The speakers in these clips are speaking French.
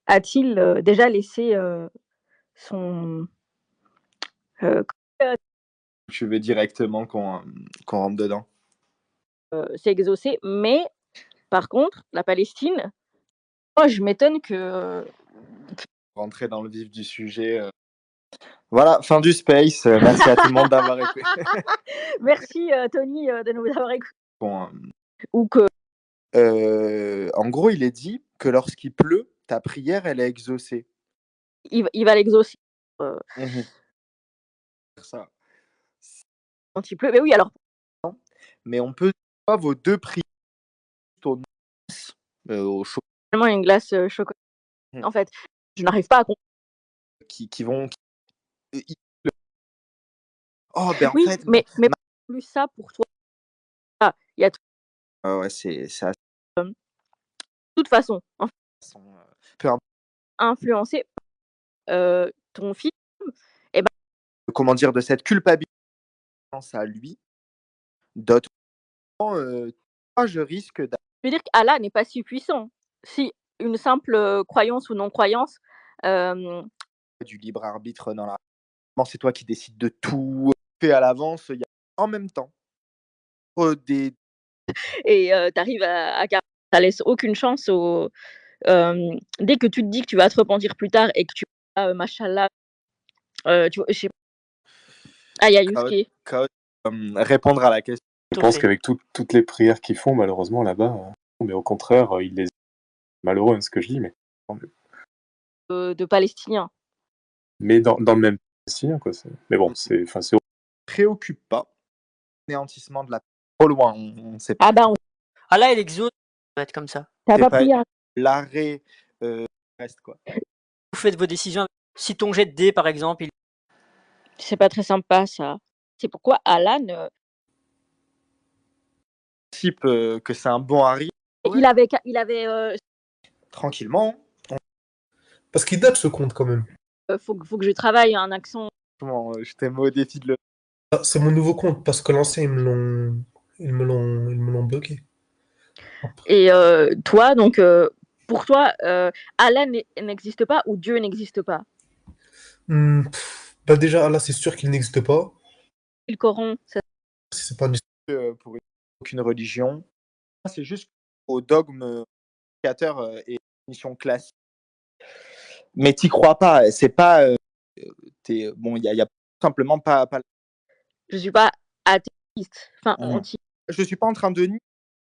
a-t-il déjà laissé son Je veux directement qu'on rentre dedans. s'exaucer, mais par contre, la Palestine, moi je m'étonne que Rentrer dans le vif du sujet. Voilà, fin du space. Merci à tout le monde d'avoir écouté. merci Tony de nous avoir écoutés. Bon, Ou que en gros, il est dit que lorsqu'il pleut, ta prière, elle est exaucée. il va l'exaucer Ça. quand il pleut. Mais oui, alors. Mais on peut pas vos deux prières au chocolat. Vraiment une glace chocolat. En fait, je n'arrive pas à comprendre. Qui vont. Oh, ben Oui, en fait. mais plus ça pour toi. Ah, il y a Ouais, c'est assez. de toute façon, en fait, Peu importe. influencé ton fils, et ben, Comment dire, de cette culpabilité à lui. D'autres, je risque je veux dire qu'Allah n'est pas si puissant. Si une simple croyance ou non-croyance, du libre arbitre dans la. C'est toi qui décides de tout, fait à l'avance. Il y a en même temps des. et tu arrives à ça laisse aucune chance au. Dès que tu te dis que tu vas te repentir plus tard et que tu vas, machallah, tu vois, je sais pas. Yusuke. Répondre à la question. Je pense qu'avec toutes les prières qu'ils font, malheureusement, là-bas, mais au contraire, ils les. Malheureux, hein, ce que je dis, mais. De Palestiniens. Mais dans le même Palestinien, quoi. Mais bon, c'est. Préoccupe pas. Néantissement de la. Trop loin, on sait pas. Ah bah, Ah là, elle exauce, ça va être comme ça. T'as pas prié. L'arrêt reste quoi. Vous faites vos décisions. Si ton jet de dés, par exemple, C'est pas très sympa, ça. C'est pourquoi Alan. Type que c'est un bon Harry. Il avait. Tranquillement. Parce qu'il date ce compte quand même. Faut que je travaille un accent. Je t'ai mis au défi de le. Ah, c'est mon nouveau compte parce que l'ancien ils me l'ont bloqué. Et toi, donc, pour toi, Allah n'existe pas ou Dieu n'existe pas? Bah déjà, là, c'est sûr qu'il n'existe pas. Le Coran, ça... C'est pas pour aucune religion. C'est juste au dogme créateur et mission classique. Mais t'y crois pas. C'est pas. Bon, il y a simplement pas. Je suis pas athéiste. Enfin, je suis pas en train de nier.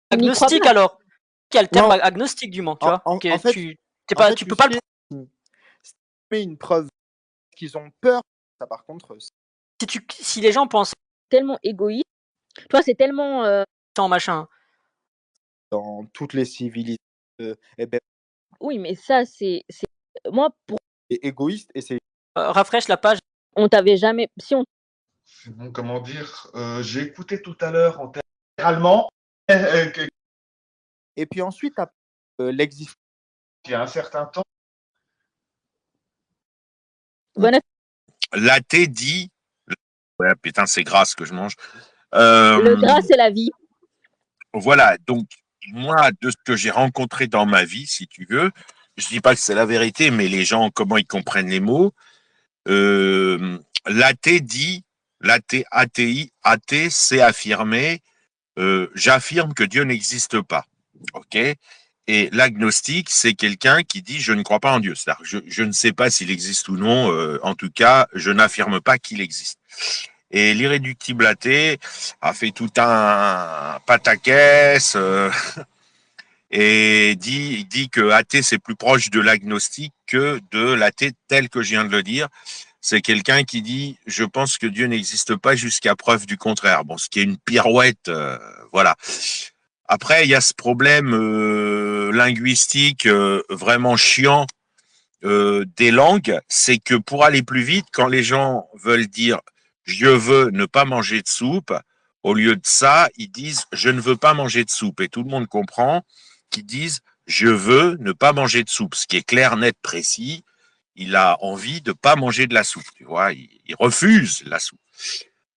Agnostique alors. Quel le terme agnostique du monde, tu vois. En fait, tu peux pas. Mais une preuve qu'ils ont peur. Ça, par contre. Si les gens pensent tellement égoïste, toi, c'est tellement. Sans machin. Dans toutes les civilisations. Ben... Oui, mais ça, c'est moi pour. C'est égoïste et c'est. Rafraîche la page. On t'avait jamais. Si on. Bon, comment dire, j'ai écouté tout à l'heure en allemand. Et puis ensuite, l'existence. Il y a un certain temps. L'athée dit. Ouais, putain, c'est gras ce que je mange. Le gras, c'est la vie. Voilà, donc moi, de ce que j'ai rencontré dans ma vie, si tu veux, je dis pas que c'est la vérité, mais les gens, comment ils comprennent les mots. L'athée dit, athée, c'est affirmer, j'affirme que Dieu n'existe pas. Ok. Et l'agnostique, c'est quelqu'un qui dit je ne crois pas en Dieu. C'est-à-dire je ne sais pas s'il existe ou non. En tout cas, je n'affirme pas qu'il existe. Et l'irréductible athée a fait tout un pataquès et dit que athée c'est plus proche de l'agnostique que de l'athée tel que je viens de le dire. C'est quelqu'un qui dit je pense que Dieu n'existe pas jusqu'à preuve du contraire. Bon, ce qui est une pirouette, voilà. Après, il y a ce problème linguistique vraiment chiant des langues, c'est que pour aller plus vite, quand les gens veulent dire je veux ne pas manger de soupe, au lieu de ça, ils disent je ne veux pas manger de soupe. Et tout le monde comprend qu'ils disent je veux ne pas manger de soupe, ce qui est clair, net, précis. Il a envie de pas manger de la soupe, tu vois, il refuse la soupe.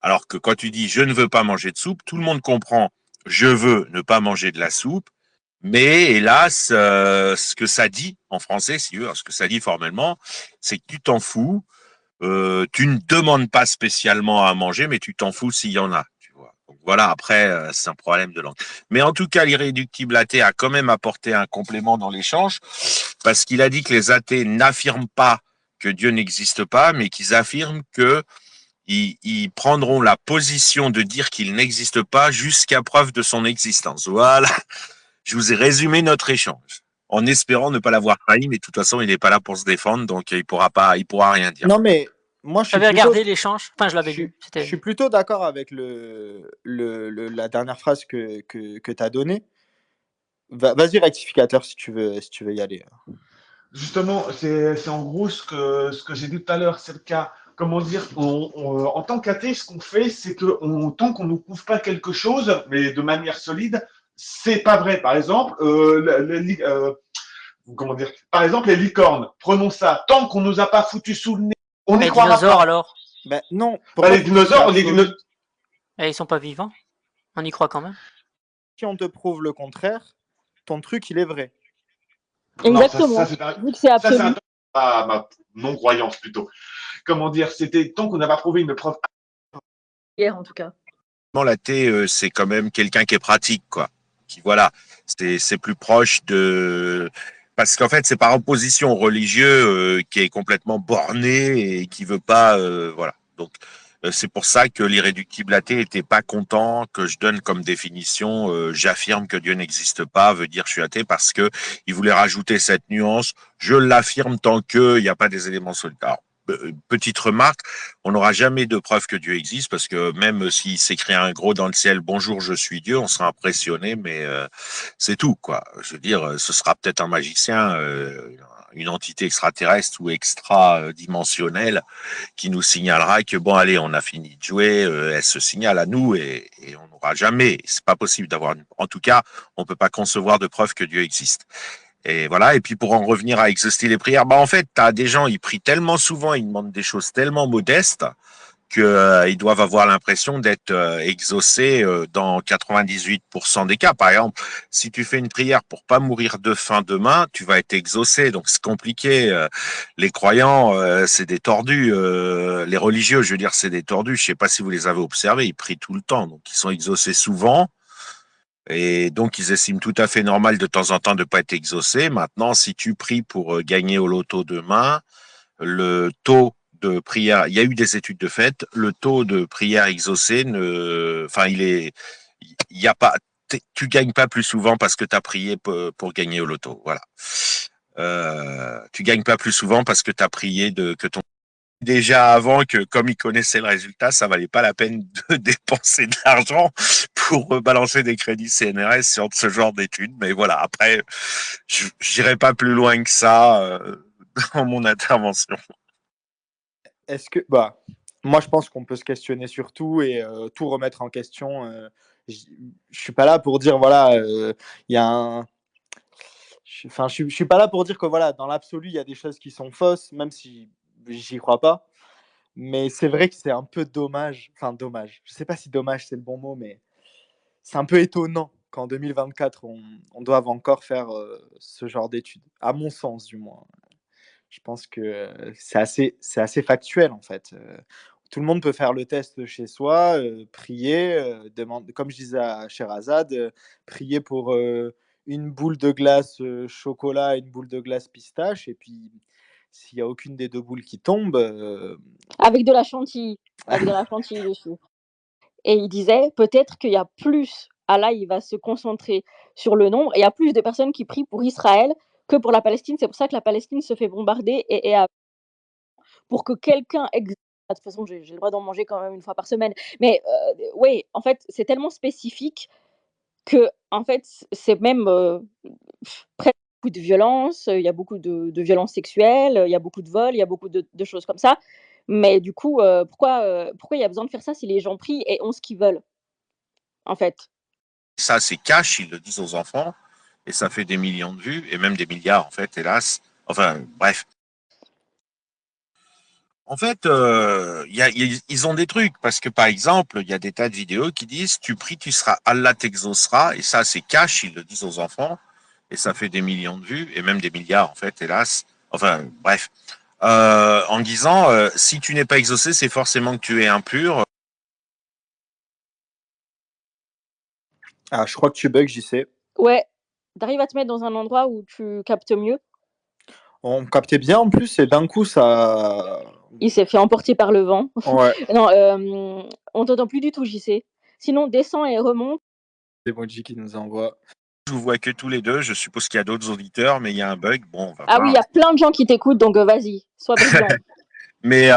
Alors que quand tu dis je ne veux pas manger de soupe, tout le monde comprend je veux ne pas manger de la soupe Mais hélas, ce que ça dit en français, si tu veux, ce que ça dit formellement, c'est que tu t'en fous. Tu ne demandes pas spécialement à manger, mais tu t'en fous s'il y en a. Tu vois. Donc voilà, après, c'est un problème de langue. Mais en tout cas, l'irréductible athée a quand même apporté un complément dans l'échange, parce qu'il a dit que les athées n'affirment pas que Dieu n'existe pas, mais qu'ils affirment que ils prendront la position de dire qu'il n'existe pas jusqu'à preuve de son existence. Voilà, je vous ai résumé notre échange, en espérant ne pas l'avoir trahi, mais de toute façon, il n'est pas là pour se défendre, donc il pourra rien dire. Non, mais moi, je suis J'avais plutôt, regardé l'échange, enfin je l'avais lu. je suis plutôt d'accord avec la dernière phrase que tu as donnée. Vas-y, rectificateur, si tu veux y aller. Justement, c'est en gros ce que j'ai dit tout à l'heure, c'est le cas. Comment dire, en tant qu'athée, ce qu'on fait, c'est que tant qu'on ne prouve pas quelque chose, mais de manière solide, c'est pas vrai. Par exemple, comment dire, par exemple, les licornes, prenons ça, tant qu'on nous a pas foutu sous le nez, on n'y Les croira dinosaures pas. alors? Ben, non. Les dinosaures, Ils sont pas vivants? On y croit quand même? Si on te prouve le contraire, ton truc, il est vrai. Exactement. Vu que c'est absolu. Ça, c'est ma non-croyance plutôt. Comment dire, c'était tant qu'on n'a pas prouvé une preuve. Hier, en tout cas. L'athée, c'est quand même quelqu'un qui est pratique, quoi. Qui, voilà, c'est plus proche de... Parce qu'en fait, c'est par opposition au religieux qui est complètement borné et qui veut pas... voilà. Donc, c'est pour ça que l'irréductible athée n'était pas content que je donne comme définition j'affirme que Dieu n'existe pas, veut dire je suis athée, parce que il voulait rajouter cette nuance, je l'affirme tant qu'il n'y a pas des éléments solides. Alors, petite remarque, on n'aura jamais de preuve que Dieu existe, parce que même s'il s'écrit un gros dans le ciel, bonjour, je suis Dieu, on sera impressionné, mais c'est tout, quoi. Je veux dire, ce sera peut-être un magicien, une entité extraterrestre ou extra-dimensionnelle qui nous signalera que bon, allez, on a fini de jouer, elle se signale à nous et on n'aura jamais, c'est pas possible d'avoir, en tout cas, on peut pas concevoir de preuve que Dieu existe. Et voilà. Et puis pour en revenir à exaucer les prières, bah en fait, t'as des gens, ils prient tellement souvent, ils demandent des choses tellement modestes que ils doivent avoir l'impression d'être exaucés dans 98% des cas. Par exemple, si tu fais une prière pour pas mourir de faim demain, tu vas être exaucé. Donc c'est compliqué. Les croyants, c'est des tordus. Les religieux, je veux dire, c'est des tordus. Je sais pas si vous les avez observés, ils prient tout le temps, donc ils sont exaucés souvent. Et donc, ils estiment tout à fait normal de temps en temps de pas être exaucés. Maintenant, si tu pries pour gagner au loto demain, le taux de prière, il y a eu des études de fait, le taux de prière exaucée enfin, il y a pas, tu gagnes pas plus souvent parce que tu as prié pour gagner au loto. Voilà. Tu gagnes pas plus souvent parce que tu as prié que ton déjà avant que, comme ils connaissaient le résultat, ça valait pas la peine de dépenser de l'argent pour balancer des crédits CNRS sur ce genre d'études. Mais voilà, après, je n'irai pas plus loin que ça dans mon intervention. Est-ce que, moi, je pense qu'on peut se questionner sur tout et tout remettre en question. Je suis pas là pour dire, voilà, il y a un. Enfin, je suis pas là pour dire que, voilà, dans l'absolu, il y a des choses qui sont fausses, même si j'y crois pas. Mais c'est vrai que c'est un peu dommage. Enfin, dommage. Je sais pas si dommage, c'est le bon mot, mais c'est un peu étonnant qu'en 2024, on doive encore faire ce genre d'études. À mon sens, du moins. Je pense que c'est assez factuel, en fait. Tout le monde peut faire le test chez soi, prier, comme je disais à Sherazade, prier pour une boule de glace chocolat et une boule de glace pistache. Et puis, s'il n'y a aucune des deux boules qui tombe. Avec de la chantilly. Avec de la chantilly dessus. Et il disait peut-être qu'il y a plus. Allah, il va se concentrer sur le nombre. Et il y a plus de personnes qui prient pour Israël que pour la Palestine. C'est pour ça que la Palestine se fait bombarder pour que quelqu'un existe. De toute façon, j'ai le droit d'en manger quand même une fois par semaine. Mais oui, en fait, c'est tellement spécifique que, en fait, c'est même presque beaucoup de violence. Il y a beaucoup de violences sexuelles, il y a beaucoup de vols, il y a beaucoup de choses comme ça. Mais du coup, pourquoi il y a besoin de faire ça si les gens prient et ont ce qu'ils veulent, en fait? Ça, c'est cash, ils le disent aux enfants, et ça fait des millions de vues, et même des milliards, en fait, hélas. Enfin, bref. En fait, ils ont des trucs, parce que par exemple, il y a des tas de vidéos qui disent tu pries, tu seras, Allah t'exaucera, et ça c'est cash, ils le disent aux enfants. et ça fait des millions de vues, et même des milliards, en fait, hélas. Enfin, bref. En disant, si tu n'es pas exaucé, c'est forcément que tu es impur. Ah, je crois que tu bugs, JC. Ouais, t'arrives à te mettre dans un endroit où tu captes mieux? On captait bien en plus, et d'un coup, ça. Il s'est fait emporter par le vent. Ouais, Non, on t'entend plus du tout, JC. Sinon, descends et remonte. c'est Moji qui nous envoie. Je vous vois que tous les deux. Je suppose qu'il y a d'autres auditeurs, mais il y a un bug. Bon, on va Ah oui, il y voir. a plein de gens qui t'écoutent, donc vas-y, sois brillant. Mais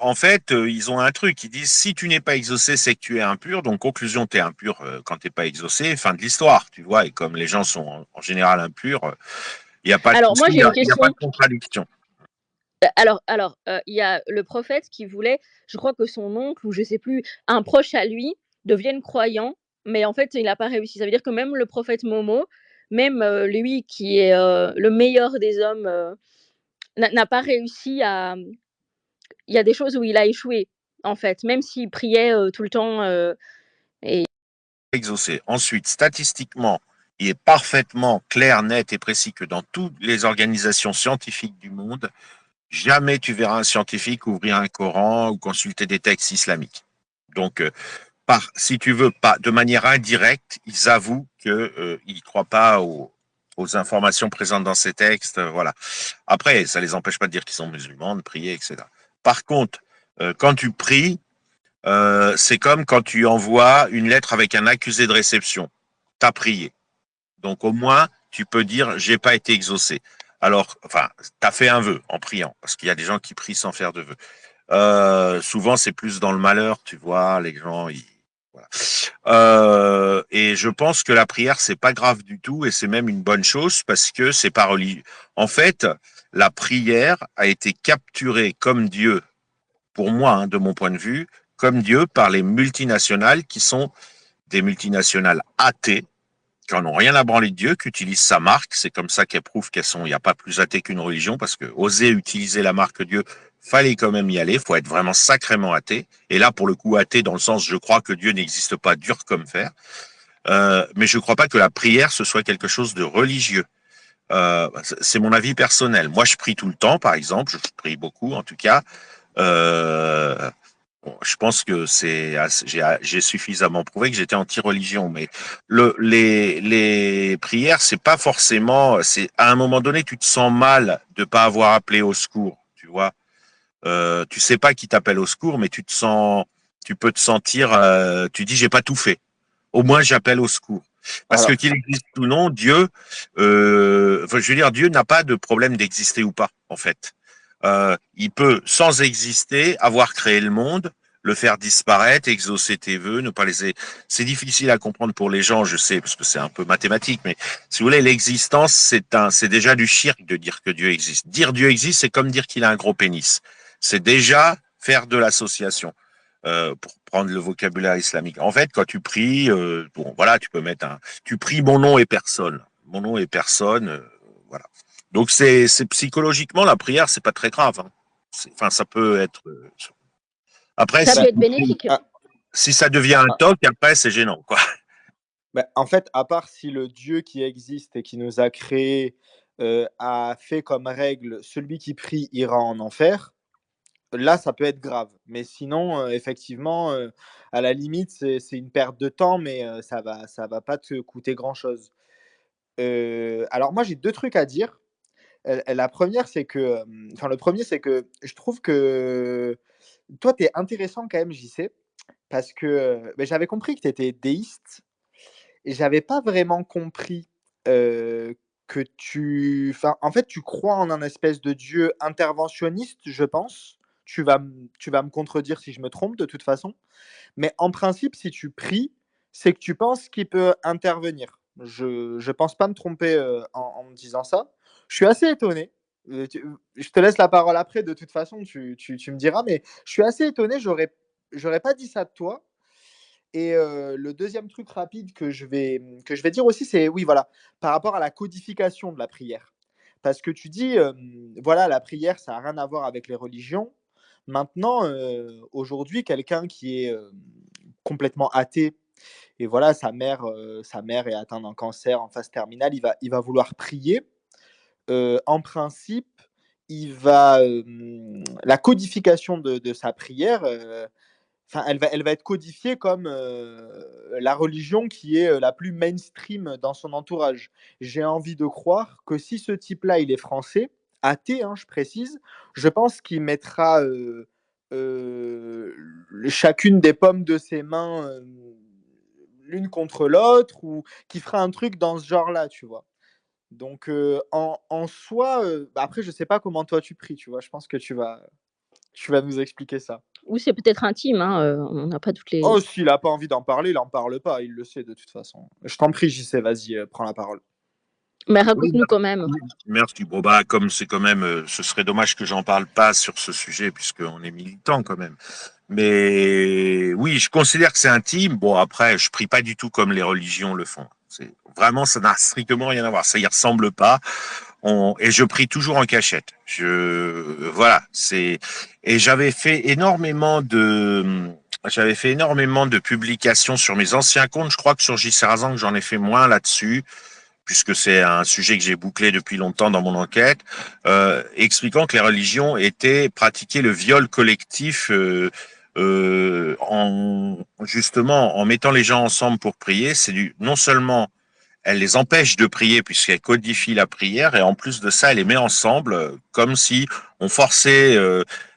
en fait, ils ont un truc. Ils disent si tu n'es pas exaucé, c'est que tu es impur. Donc conclusion, tu es impur quand tu n'es pas exaucé. Fin de l'histoire, tu vois. Et comme les gens sont en général impurs, il n'y a pas de Alors moi, souci, j'ai une il y a pas question. de contradiction. Il y a le prophète qui voulait, je crois que son oncle ou je sais plus, un proche à lui devienne croyant, mais en fait, il n'a pas réussi. Ça veut dire que même le prophète Momo, même lui qui est le meilleur des hommes, n'a pas réussi à. Il y a des choses où il a échoué, en fait, même s'il priait tout le temps. Et Exaucé. Ensuite, statistiquement, il est parfaitement clair, net et précis que dans toutes les organisations scientifiques du monde, jamais tu verras un scientifique ouvrir un Coran ou consulter des textes islamiques. Donc, si tu veux, pas de manière indirecte, ils avouent qu'ils ne croient pas aux informations présentes dans ces textes. Voilà. Après, ça ne les empêche pas de dire qu'ils sont musulmans, de prier, etc. Par contre, quand tu pries, c'est comme quand tu envoies une lettre avec un accusé de réception. Tu as prié. Donc au moins, tu peux dire j'ai pas été exaucé. Alors, enfin, tu as fait un vœu en priant, parce qu'il y a des gens qui prient sans faire de vœu. Souvent, c'est plus dans le malheur, tu vois, les gens, voilà. Et je pense que la prière, c'est pas grave du tout, et c'est même une bonne chose parce que c'est pas religieux. En fait, la prière a été capturée comme Dieu, pour moi, hein, de mon point de vue, comme Dieu par les multinationales qui sont des multinationales athées, qui n'en ont rien à branler de Dieu, qui utilisent sa marque. C'est comme ça qu'elles prouvent qu'elles sont. Il n'y a pas plus athée qu'une religion, parce que oser utiliser la marque Dieu, fallait quand même y aller. Faut être vraiment sacrément athée. Et là, pour le coup, athée dans le sens, je crois que Dieu n'existe pas, dur comme fer. Mais je ne crois pas que la prière ce soit quelque chose de religieux. C'est mon avis personnel. Moi, je prie tout le temps, par exemple. Je prie beaucoup, en tout cas. Euh, Bon, je pense que j'ai suffisamment prouvé que j'étais anti-religion, mais les prières, c'est pas forcément, c'est à un moment donné, tu te sens mal de pas avoir appelé au secours, tu vois. Tu sais pas qui t'appelle au secours, mais tu peux te sentir, tu dis j'ai pas tout fait. Au moins j'appelle au secours. Parce que Alors, qu'il existe ou non, Dieu, enfin, je veux dire, Dieu n'a pas de problème d'exister ou pas, en fait. Il peut, sans exister, avoir créé le monde, le faire disparaître, exaucer tes vœux, ne pas les. C'est difficile à comprendre pour les gens, je sais, parce que c'est un peu mathématique, mais si vous voulez, l'existence, c'est déjà du shirk de dire que Dieu existe. Dire Dieu existe, c'est comme dire qu'il a un gros pénis. C'est déjà faire de l'association. Pour prendre le vocabulaire islamique. En fait, quand tu pries, bon, voilà, tu peux mettre tu pries mon nom et personne. Mon nom et personne, voilà. Donc c'est psychologiquement la prière, c'est pas très grave. Hein. Enfin, ça peut être. Après, ça si peut bah, être bénéfique. ah, si ça devient un ah, toc, après c'est gênant, quoi. bah, en fait, à part si le Dieu qui existe et qui nous a créés a fait comme règle celui qui prie ira en enfer, là, ça peut être grave. Mais sinon, effectivement, à la limite, c'est une perte de temps, mais ça va pas te coûter grand-chose. Alors moi, j'ai 2 trucs à dire. La première, c'est que, enfin, le premier, c'est que je trouve que toi, tu es intéressant quand même, JC, parce que, j'avais compris que tu étais déiste et j'avais pas vraiment compris, que en fait, tu crois en un espèce de Dieu interventionniste, je pense. Tu vas me contredire si je me trompe de toute façon. Mais en principe, si tu pries, c'est que tu penses qu'il peut intervenir. Je pense pas me tromper, en me disant ça. Je suis assez étonné. Je te laisse la parole après, de toute façon, tu me diras, mais je suis assez étonné, j'aurais pas dit ça de toi. Et le deuxième truc rapide que je vais dire aussi, c'est oui, voilà, par rapport à la codification de la prière. Parce que tu dis, voilà, la prière, ça a rien à voir avec les religions. Maintenant, aujourd'hui, quelqu'un qui est, complètement athée Et voilà, sa mère est atteinte d'un cancer en phase terminale. Il va vouloir prier. En principe, la codification de sa prière, enfin, elle va être codifiée comme la religion qui est la plus mainstream dans son entourage. J'ai envie de croire que si ce type-là, il est français, athée, hein, je précise, je pense qu'il mettra chacune des pommes de ses mains l'une contre l'autre ou qui fera un truc dans ce genre-là, tu vois. Donc, en soi, bah, après, je sais pas comment toi tu pries, tu vois. Je pense que tu vas nous expliquer ça. Ou c'est peut-être intime, hein, on n'a pas toutes les. Oh, s'il a pas envie d'en parler, il en parle pas, il le sait de toute façon. Je t'en prie, JC, vas-y, prends la parole. Mais Oui, raconte-nous quand même. merci. Bon, bah, comme c'est quand même, ce serait dommage que j'en parle pas sur ce sujet puisqu'on est militant quand même. Mais oui, je considère que c'est intime. Bon, après, je prie pas du tout comme les religions le font. C'est vraiment, ça n'a strictement rien à voir. Ça y ressemble pas. Et je prie toujours en cachette. Voilà, et j'avais fait énormément de publications sur mes anciens comptes. Je crois que sur JC Razan, que j'en ai fait moins là-dessus, puisque c'est un sujet que j'ai bouclé depuis longtemps dans mon enquête, expliquant que les religions étaient pratiquer le viol collectif, justement, en mettant les gens ensemble pour prier. Non seulement elle les empêche de prier puisqu'elle codifie la prière et en plus de ça, elle les met ensemble comme si on forçait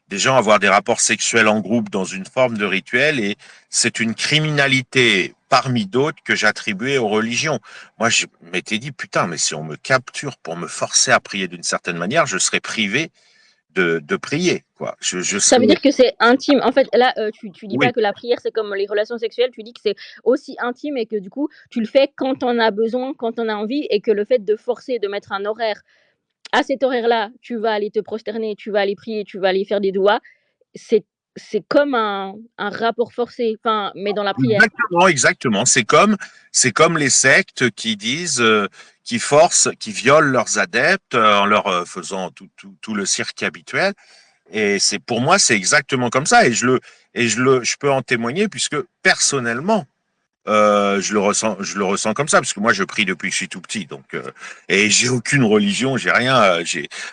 des gens à avoir des rapports sexuels en groupe dans une forme de rituel et c'est une criminalité parmi d'autres que j'attribuais aux religions. Moi, je m'étais dit, putain, mais si on me capture pour me forcer à prier d'une certaine manière, je serais privé de prier, quoi. Ça veut dire que c'est intime. En fait, là, tu dis Oui, pas que la prière, c'est comme les relations sexuelles, tu dis que c'est aussi intime et que du coup, tu le fais quand on a besoin, quand on a envie, et que le fait de forcer, de mettre un horaire, à cet horaire-là, tu vas aller te prosterner, tu vas aller prier, tu vas aller faire des doigts, c'est c'est comme un rapport forcé, enfin, mais dans la prière. exactement, exactement. C'est comme les sectes qui disent, qui forcent, qui violent leurs adeptes en leur faisant tout le cirque habituel. Et pour moi, c'est exactement comme ça. Je peux en témoigner puisque personnellement, je le ressens comme ça parce que moi, je prie depuis que je suis tout petit. Donc, et j'ai aucune religion, j'ai rien,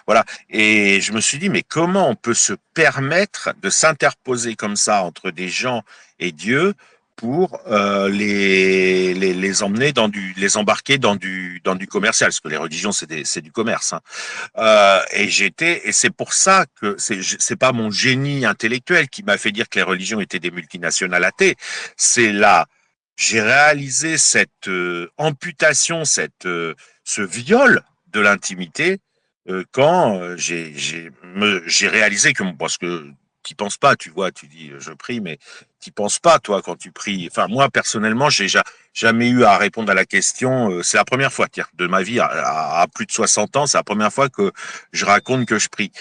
voilà. Et je me suis dit, mais comment on peut se permettre de s'interposer comme ça entre des gens et Dieu pour les emmener les embarquer dans du commercial, parce que les religions c'est du commerce. Hein. Et c'est pour ça que c'est pas mon génie intellectuel qui m'a fait dire que les religions étaient des multinationales athées. C'est là, j'ai réalisé cette amputation, ce viol de l'intimité quand j'ai réalisé que parce que t'y penses pas, tu vois, tu dis je prie, mais t'y penses pas toi quand tu pries. Enfin moi personnellement, j'ai jamais eu à répondre à la question. C'est la première fois de ma vie à plus de 60 ans, c'est la première fois que je raconte que je prie.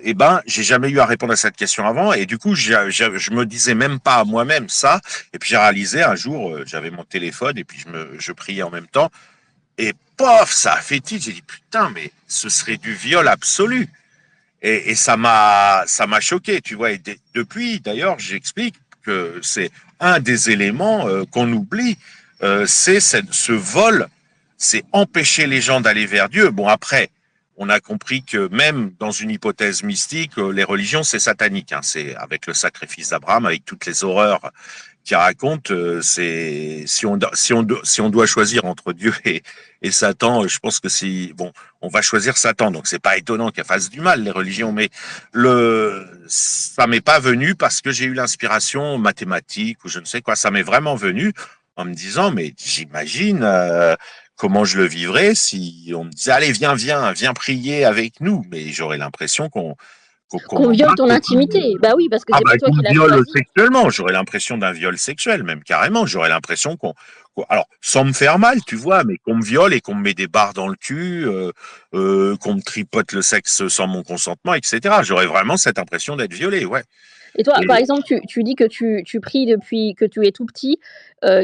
Eh ben, j'ai jamais eu à répondre à cette question avant, et du coup, je me disais même pas à moi-même ça. Et puis j'ai réalisé un jour, j'avais mon téléphone et puis je priais en même temps, et pof, ça a fait tilt. J'ai dit putain, mais ce serait du viol absolu. Et ça m'a choqué, tu vois. Et depuis, d'ailleurs, j'explique que c'est un des éléments qu'on oublie, c'est ce vol, c'est empêcher les gens d'aller vers Dieu. Bon, après, on a compris que même dans une hypothèse mystique, les religions, c'est satanique. Hein. C'est avec le sacrifice d'Abraham, avec toutes les horreurs qui raconte, si on doit choisir entre Dieu et Satan, je pense que on va choisir Satan. Donc c'est pas étonnant qu'elles fassent du mal les religions, mais ça m'est pas venu parce que j'ai eu l'inspiration mathématique ou je ne sais quoi. Ça m'est vraiment venu en me disant, mais j'imagine comment je le vivrais si on me disait, allez viens prier avec nous. Mais j'aurais l'impression Qu'on viole ton intimité. Bah oui, parce que c'est pas toi qui l'as viole choisi. sexuellement, j'aurais l'impression d'un viol sexuel, même carrément. J'aurais l'impression alors, sans me faire mal, tu vois, mais qu'on me viole et qu'on me met des barres dans le cul, qu'on me tripote le sexe sans mon consentement, etc. J'aurais vraiment cette impression d'être violé, ouais. Et toi, par exemple, tu dis que tu pries depuis que tu es tout petit.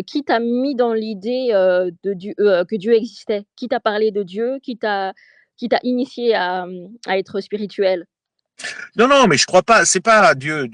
Qui t'a mis dans l'idée que Dieu existait? Qui t'a parlé de Dieu? Qui t'a initié à être spirituel? Non, non, mais je crois pas. C'est pas Dieu.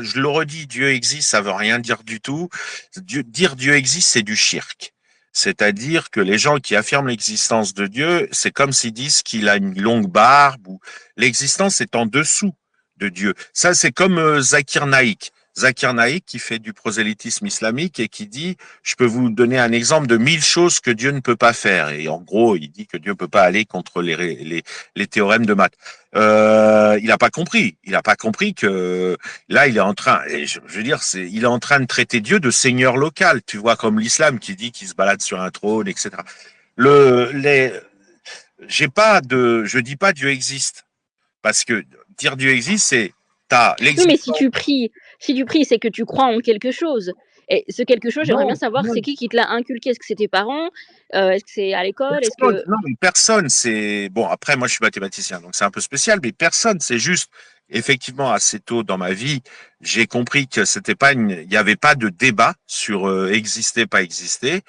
Je le redis, Dieu existe, ça veut rien dire du tout. Dire Dieu existe, c'est du shirk. C'est-à-dire que les gens qui affirment l'existence de Dieu, c'est comme s'ils disent qu'il a une longue barbe ou l'existence est en dessous de Dieu. Ça, c'est comme Zakir Naik. Zakir Naik qui fait du prosélytisme islamique et qui dit, je peux vous donner un exemple de 1000 choses que Dieu ne peut pas faire. Et en gros, il dit que Dieu ne peut pas aller contre les théorèmes de maths. Il n'a pas compris. Il n'a pas compris que là, il est en train, et je veux dire, il est en train de traiter Dieu de seigneur local. Tu vois, comme l'islam qui dit qu'il se balade sur un trône, etc. Le, les, je dis pas Dieu existe parce que dire Dieu existe, c'est t'as Oui, mais l'existence. si tu pries, c'est que tu crois en quelque chose. Et ce quelque chose, j'aimerais bien Non, savoir, non, c'est qui te l'a inculqué? Est-ce que c'est tes parents? Est-ce que c'est à l'école? Est-ce personne. que... Non, mais personne. C'est bon. Après, moi, je suis mathématicien, donc c'est un peu spécial, mais personne. C'est juste. Effectivement, assez tôt dans ma vie, j'ai compris que c'était pas il n'y avait pas de débat sur exister, pas exister.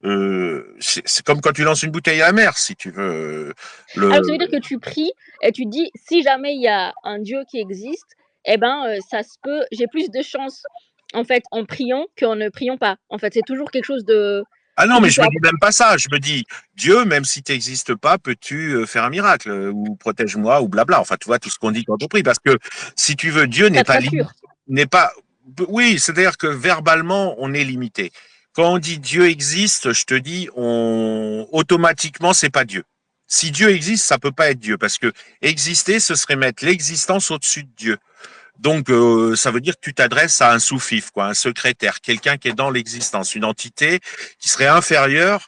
C'est comme quand tu lances une bouteille à la mer, si tu veux. Alors, ça veut dire Le, que tu pries et tu te dis, si jamais il y a un Dieu qui existe, eh ben, ça se peut, j'ai plus de chance, en fait, en priant qu'en ne priant pas. En fait, c'est toujours quelque chose de... Ah que non, mais tu je peux me dis avoir. même pas ça. Je me dis, Dieu, même si tu n'existes pas, peux-tu faire un miracle ou protège-moi ou blabla. Enfin, tu vois tout ce qu'on dit quand on prie. Parce que si tu veux, Dieu Ça n'est te pas limité, rassure. n'est pas. Oui, c'est-à-dire que verbalement, on est limité. Quand on dit Dieu existe, je te dis, automatiquement, c'est pas Dieu. Si Dieu existe, ça peut pas être Dieu parce que exister, ce serait mettre l'existence au-dessus de Dieu. Donc, ça veut dire que tu t'adresses à un sous-fif, quoi, un secrétaire, quelqu'un qui est dans l'existence, une entité qui serait inférieure.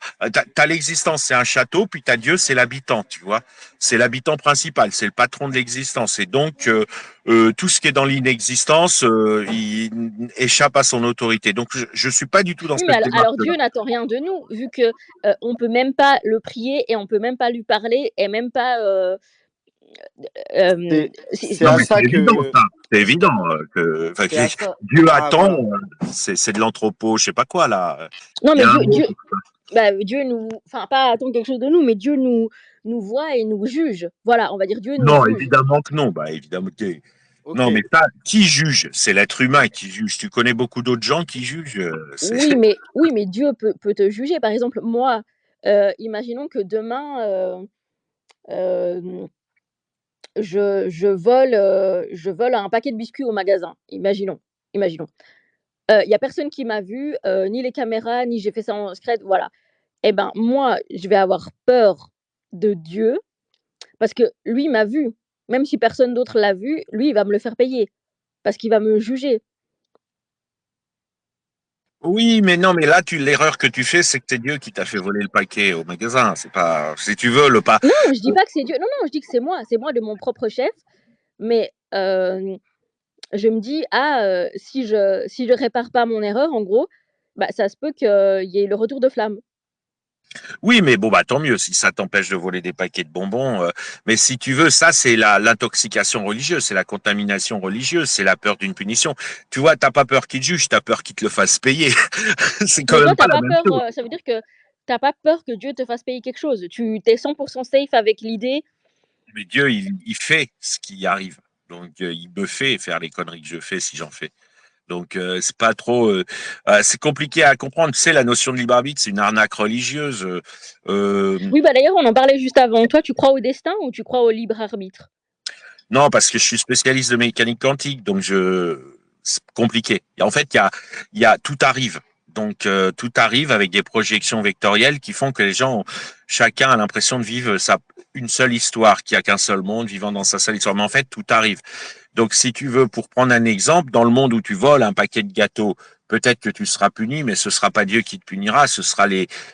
T'as l'existence, c'est un château, puis t'as Dieu, c'est l'habitant, tu vois. C'est l'habitant principal, c'est le patron de l'existence. Et donc, tout ce qui est dans l'inexistence, il échappe à son autorité. Donc, je suis pas du tout dans Oui, mais cette alors démarche-là. Dieu n'attend rien de nous, vu que on peut même pas le prier et on peut même pas lui parler et même pas... C'est Non, à mais c'est ça évident, que. ça. C'est évident enfin, C'est à ça. Dieu Ah, attend. voilà. C'est de l'anthropo, je sais pas quoi là. Non, Il y mais a un mot. Dieu nous, enfin pas attend quelque chose de nous, mais Dieu nous voit et nous juge. Voilà, on va dire Dieu nous Non, juge. évidemment que non. Bah, évidemment que... Ok. Non, mais ça, qui juge? C'est l'être humain qui juge. Tu connais beaucoup d'autres gens qui jugent. Oui, mais Dieu peut te juger. Par exemple, moi, imaginons que demain, je vole un paquet de biscuits au magasin. Imaginons. Il y a personne qui m'a vu, ni les caméras, ni j'ai fait ça en secret, voilà. Et ben moi, je vais avoir peur de Dieu parce que lui m'a vu. Même si personne d'autre l'a vu, lui, il va me le faire payer parce qu'il va me juger. Oui, mais non, mais là, l'erreur que tu fais, c'est que c'est Dieu qui t'a fait voler le paquet au magasin. C'est pas, si tu veux, le pas. Non, je dis pas que c'est Dieu. Non, non, je dis que c'est moi de mon propre chef. Mais je me dis: «Ah, si je répare pas mon erreur, en gros, bah, ça se peut qu'il y ait le retour de flamme». Oui, mais bon, bah, tant mieux si ça t'empêche de voler des paquets de bonbons. Mais si tu veux, ça, c'est l'intoxication religieuse, c'est la contamination religieuse, c'est la peur d'une punition. Tu vois, t'as pas peur qu'il te juge, t'as peur qu'il te le fasse payer. C'est quand Mais toi, même tu pas as la pas même peur, chose. ça veut dire que tu as pas peur que Dieu te fasse payer quelque chose. Tu es 100 safe avec l'idée. Mais Dieu, il fait ce qui arrive. Donc, il me fait faire les conneries que je fais si j'en fais. Donc, c'est pas trop. C'est compliqué à comprendre. Tu sais, la notion de libre arbitre, c'est une arnaque religieuse. Oui, bah, d'ailleurs, on en parlait juste avant. Toi, tu crois au destin ou tu crois au libre arbitre? Non, parce que je suis spécialiste de mécanique quantique, donc c'est compliqué. Et en fait, tout arrive. Donc, tout arrive avec des projections vectorielles qui font que les gens, chacun a l'impression de vivre une seule histoire, qu'il n'y a qu'un seul monde vivant dans sa seule histoire. Mais en fait, tout arrive. Donc, si tu veux, pour prendre un exemple, dans le monde où tu voles un paquet de gâteaux, peut-être que tu seras puni, mais ce sera pas Dieu qui te punira, ce sera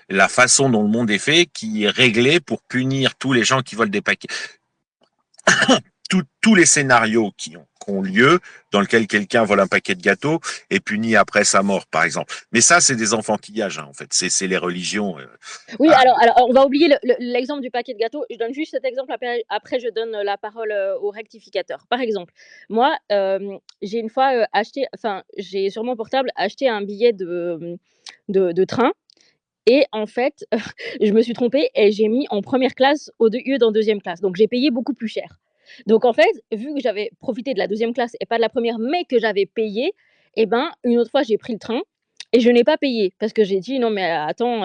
la façon dont le monde est fait qui est réglée pour punir tous les gens qui volent des paquets. Tous les scénarios qui ont lieu, dans lesquels quelqu'un vole un paquet de gâteaux est puni après sa mort, par exemple. Mais ça, c'est des enfantillages, hein, en fait. C'est les religions. Oui, Ah, alors on va oublier l'exemple du paquet de gâteaux. Je donne juste cet exemple, après je donne la parole, au rectificateur. Par exemple, moi, j'ai une fois, j'ai sur mon portable acheté un billet de train et en fait, je me suis trompée et j'ai mis en première classe au lieu d'en deuxième classe. Donc j'ai payé beaucoup plus cher. Donc en fait, vu que j'avais profité de la 2e classe et pas de la première, mais que j'avais payé, et ben, une autre fois, j'ai pris le train et je n'ai pas payé parce que j'ai dit: «Non mais attends,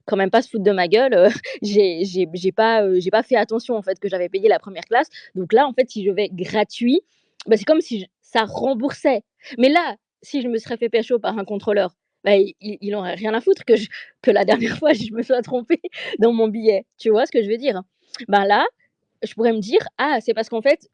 quand même pas se foutre de ma gueule, j'ai pas fait attention en fait que j'avais payé la première classe». Donc là, en fait, si je vais gratuit, bah, c'est comme si ça remboursait. Mais là, si je me serais fait pécho par un contrôleur, bah, il en aurait rien à foutre que la dernière fois, je me sois trompée dans mon billet. Tu vois ce que je veux dire? Ben là, je pourrais me dire: «Ah, c'est parce qu'en fait,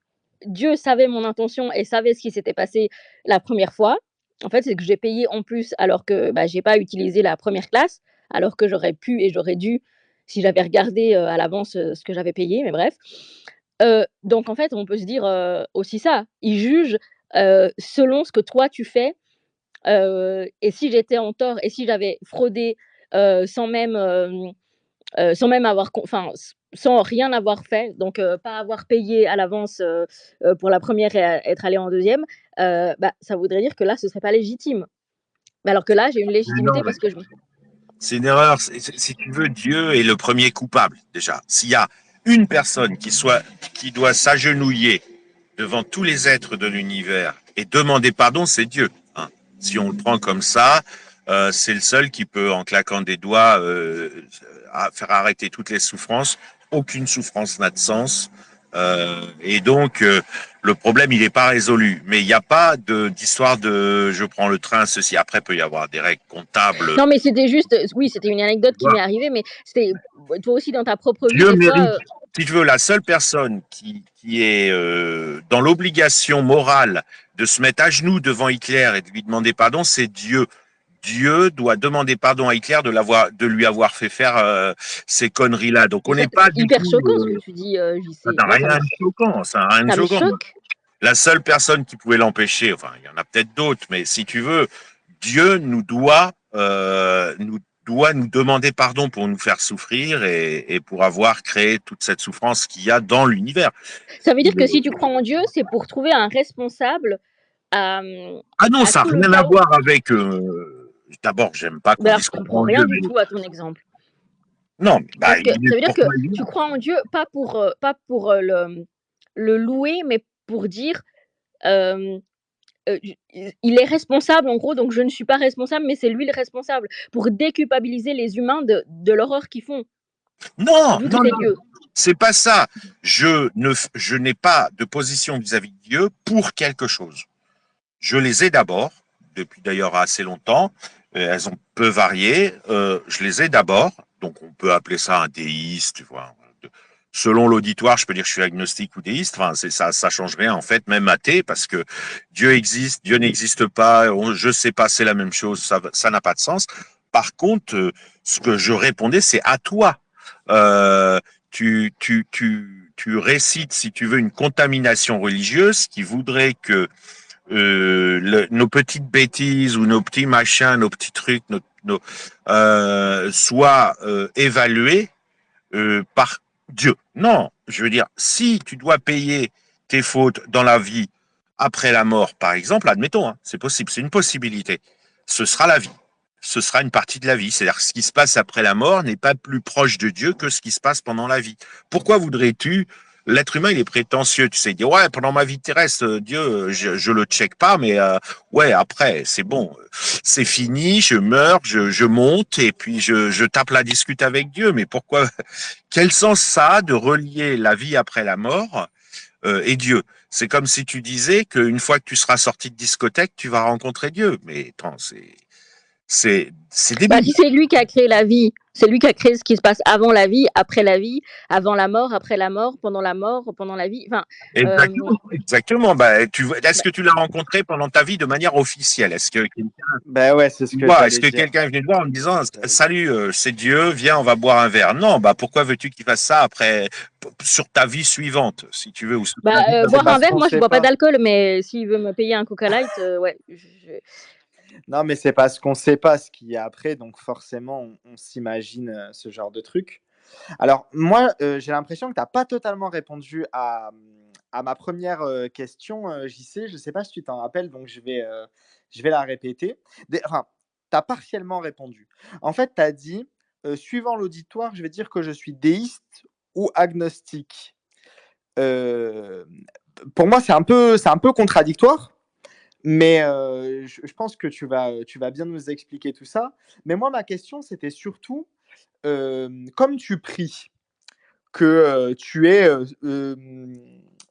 Dieu savait mon intention et savait ce qui s'était passé la première fois. En fait, c'est que j'ai payé en plus alors que, bah, j'ai pas utilisé la première classe, alors que j'aurais pu et j'aurais dû si j'avais regardé, à l'avance, ce que j'avais payé», mais bref. Donc en fait, on peut se dire, aussi ça. Ils jugent, selon ce que toi tu fais, et si j'étais en tort et si j'avais fraudé, sans même, sans même avoir sans rien avoir fait, donc pas avoir payé à l'avance, pour la première et être allé en deuxième, bah, ça voudrait dire que là, ce serait pas légitime. Mais alors que là, j'ai une Mais non, légitimité mais parce que je c'est une erreur. Si tu veux, Dieu est le premier coupable, déjà. S'il y a une personne qui doit s'agenouiller devant tous les êtres de l'univers et demander pardon, c'est Dieu. Hein. Si on le prend comme ça, c'est le seul qui peut, en claquant des doigts, faire arrêter toutes les souffrances. Aucune souffrance n'a de sens. Et donc, le problème, il n'est pas résolu. Mais il n'y a pas d'histoire de je prends le train, ceci. Après, il peut y avoir des règles comptables. non, mais c'était juste, oui, c'était une anecdote qui m'est arrivée, mais c'était toi aussi dans ta propre vie, Dieu des fois, mérite, si tu veux, la seule personne qui est dans l'obligation morale de se mettre à genoux devant Hitler et de lui demander pardon, c'est Dieu. Dieu doit demander pardon à Hitler de lui avoir fait faire ces conneries-là. Donc on ça n'est pas c'est du hyper tout. choquant ce que tu dis, Ça JC. n'a Moi, rien de choquant. Ça n'a rien de ça me choquant. choque. La seule personne qui pouvait l'empêcher, enfin, il y en a peut-être d'autres, mais si tu veux, Dieu doit nous demander pardon pour nous faire souffrir et pour avoir créé toute cette souffrance qu'il y a dans l'univers. Ça veut dire que si tu crois en Dieu, c'est pour trouver un responsable à, Ah non, à ça tout n'a le rien à chaos. voir avec. D'abord, j'aime pas qu'on Ben alors, dise je qu'on croit comprends en Dieu, rien du mais tout à ton exemple. non, bah, Parce que il est ça veut dire que pourquoi il tu est. crois en Dieu pas pour le louer, mais pour dire, hem, il est responsable en gros, donc je ne suis pas responsable, mais c'est lui le responsable. Pour déculpabiliser les humains de l'horreur qu'ils font, Non, vu que non, c'est non, Dieu. c'est pas ça. Je n'ai pas de position vis-à-vis de Dieu pour quelque chose. Je les ai d'abord, depuis d'ailleurs assez longtemps. Elles ont peu varié. Je les ai d'abord, donc on peut appeler ça un déiste, tu vois. Selon l'auditoire, je peux dire que je suis agnostique ou déiste. Enfin, c'est ça, ça change rien en fait, même athée, parce que Dieu existe, Dieu n'existe pas. Je sais pas, c'est la même chose. Ça n'a pas de sens. Par contre, ce que je répondais, c'est à toi. Euh, tu récites, si tu veux, une contamination religieuse qui voudrait que nos petites bêtises ou nos petits machins, nos petits trucs, soient évalués par Dieu. Non, je veux dire, si tu dois payer tes fautes dans la vie après la mort, par exemple, admettons, hein, c'est possible, c'est une possibilité. Ce sera la vie. Ce sera une partie de la vie. C'est-à-dire que ce qui se passe après la mort n'est pas plus proche de Dieu que ce qui se passe pendant la vie. Pourquoi voudrais-tu L'être humain, il est prétentieux. Tu sais, il dit, ouais, pendant ma vie terrestre, Dieu, je le check pas, mais ouais, après, c'est bon. C'est fini, je meurs, je monte, et puis je tape la discute avec Dieu. Mais pourquoi Quel sens ça a de relier la vie après la mort et Dieu? C'est comme si tu disais qu'une fois que tu seras sorti de discothèque, tu vas rencontrer Dieu. Mais attends, c'est Bah, débile. si c'est lui qui a créé la vie, c'est lui qui a créé ce qui se passe avant la vie, après la vie, avant la mort, après la mort, pendant la vie. Enfin, Exactement. Exactement. Est-ce bah, que tu l'as rencontré pendant ta vie de manière officielle? Ben ouais, c'est ce que j'allais Est-ce que dire. quelqu'un est venu te voir en me disant J'allais dire. salut, c'est Dieu, viens, on va boire un verre? Non, bah pourquoi veux-tu qu'il fasse ça après sur ta vie suivante, si tu veux, ou sur ta vie C'est boire un parce verre, qu'on moi je sait bois pas pas. d'alcool, mais s'il veut me payer un Coca Light, ouais, Non, mais c'est parce qu'on sait pas ce qu'il y a après, donc forcément, on s'imagine ce genre de truc. Alors, moi, j'ai l'impression que tu n'as pas totalement répondu à ma première question, JC. Je ne sais pas si tu t'en rappelles, donc je vais la répéter. Enfin, tu as partiellement répondu. En fait, tu as dit, suivant l'auditoire, je vais dire que je suis déiste ou agnostique. pour moi, c'est un peu contradictoire, mais je pense que tu vas bien nous expliquer tout ça. Mais moi, ma question, c'était surtout, comme tu pries que tu es,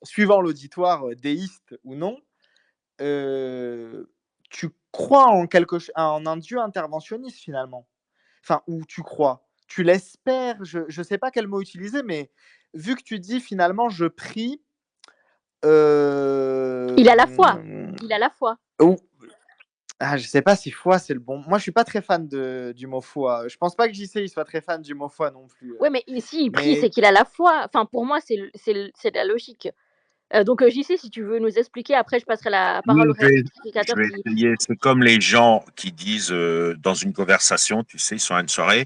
suivant l'auditoire, déiste ou non, tu crois en un Dieu interventionniste finalement. Enfin, où tu crois. Tu l'espères, je ne sais pas quel mot utiliser, mais vu que tu dis finalement je prie, Il a la foi. Il a la foi. ou je sais pas si foi c'est le bon. Moi, je suis pas très fan du mot foi. Je pense pas que JC il soit très fan du mot foi non plus. Ouais, mais ici, il prie, Mais c'est qu'il a la foi. Enfin, pour moi, c'est la logique. Donc, JC, si tu veux nous expliquer, après, je passerai la Oui, parole au je vais rectificateur qui. essayer. C'est comme les gens qui disent dans une conversation, tu sais, ils sont à une soirée,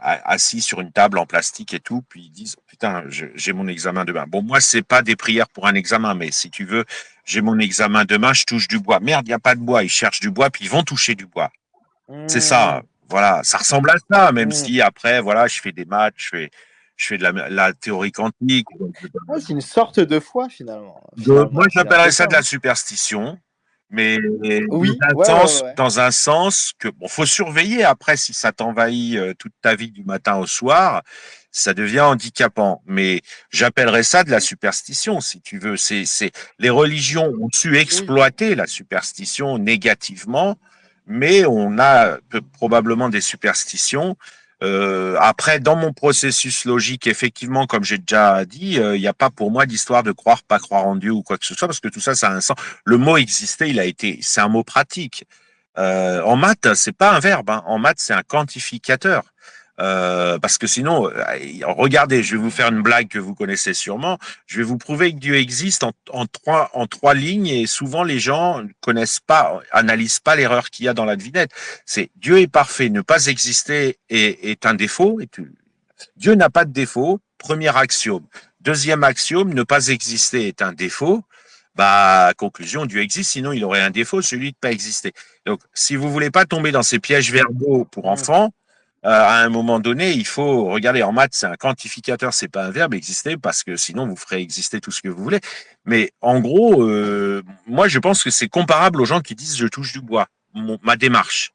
assis sur une table en plastique et tout, puis ils disent putain, j'ai mon examen demain. Bon, moi, c'est pas des prières pour un examen, mais si tu veux, j'ai mon examen demain, je touche du bois. Merde, il n'y a pas de bois. Ils cherchent du bois, puis ils vont toucher du bois. C'est ça. Voilà, ça ressemble à ça, même si après, voilà, je fais des maths, je fais de la théorie quantique. ouais, c'est une sorte de foi finalement. Moi, C'est un j'appellerais peu ça de ça, la hein. superstition, mais Oui, ouais, ouais, ouais. dans un sens que bon, faut surveiller après si ça t'envahit toute ta vie du matin au soir, ça devient handicapant. Mais j'appellerais ça de la superstition, si tu veux. Les religions ont su Oui. exploiter la superstition négativement, mais on a probablement des superstitions. Après, dans mon processus logique, effectivement, comme j'ai déjà dit, il n'y a pas pour moi d'histoire de croire, pas croire en Dieu ou quoi que ce soit, parce que tout ça, ça a un sens. Le mot exister, c'est un mot pratique. En maths, c'est pas un verbe, hein. En maths, c'est un quantificateur. Parce que sinon, regardez, je vais vous faire une blague que vous connaissez sûrement. Je vais vous prouver que Dieu existe en trois lignes et souvent les gens ne connaissent pas, analysent pas l'erreur qu'il y a dans la devinette. C'est Dieu est parfait, ne pas exister est un défaut. Dieu n'a pas de défaut, premier axiome. Deuxième axiome, ne pas exister est un défaut. Bah, conclusion, Dieu existe, sinon il aurait un défaut, celui de pas exister. Donc, si vous voulez pas tomber dans ces pièges verbaux pour enfants, à un moment donné, il faut regarder en maths, c'est un quantificateur, c'est pas un verbe exister parce que sinon vous ferez exister tout ce que vous voulez. Mais en gros, moi je pense que c'est comparable aux gens qui disent je touche du bois. Ma démarche,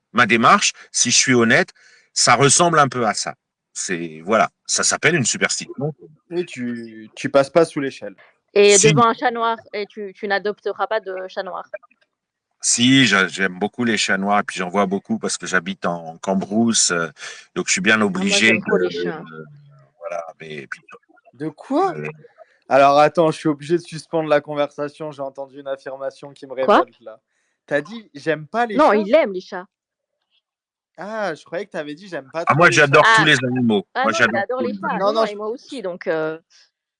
si je suis honnête, ça ressemble un peu à ça. C'est voilà, ça s'appelle une superstition. Oui, tu passes pas sous l'échelle. Et Si, devant un chat noir, et tu n'adopteras pas de chat noir. si, j'aime beaucoup les chats noirs et puis j'en vois beaucoup parce que j'habite en Cambrousse, donc je suis bien Moi, obligé j'aime trop les chats. voilà, mais puis, De quoi? euh, Alors attends, je suis obligé de suspendre la conversation. J'ai entendu une affirmation qui me Quoi? révolte là. T'as dit j'aime pas les Non, chats? il aime les chats. Ah, je croyais que t'avais dit j'aime pas ah, trop moi, les chats. j'adore tous Ah, les animaux. ah Moi, non, il j'adore adore tous les les chats. animaux. Non, Non, non, et moi aussi. Donc,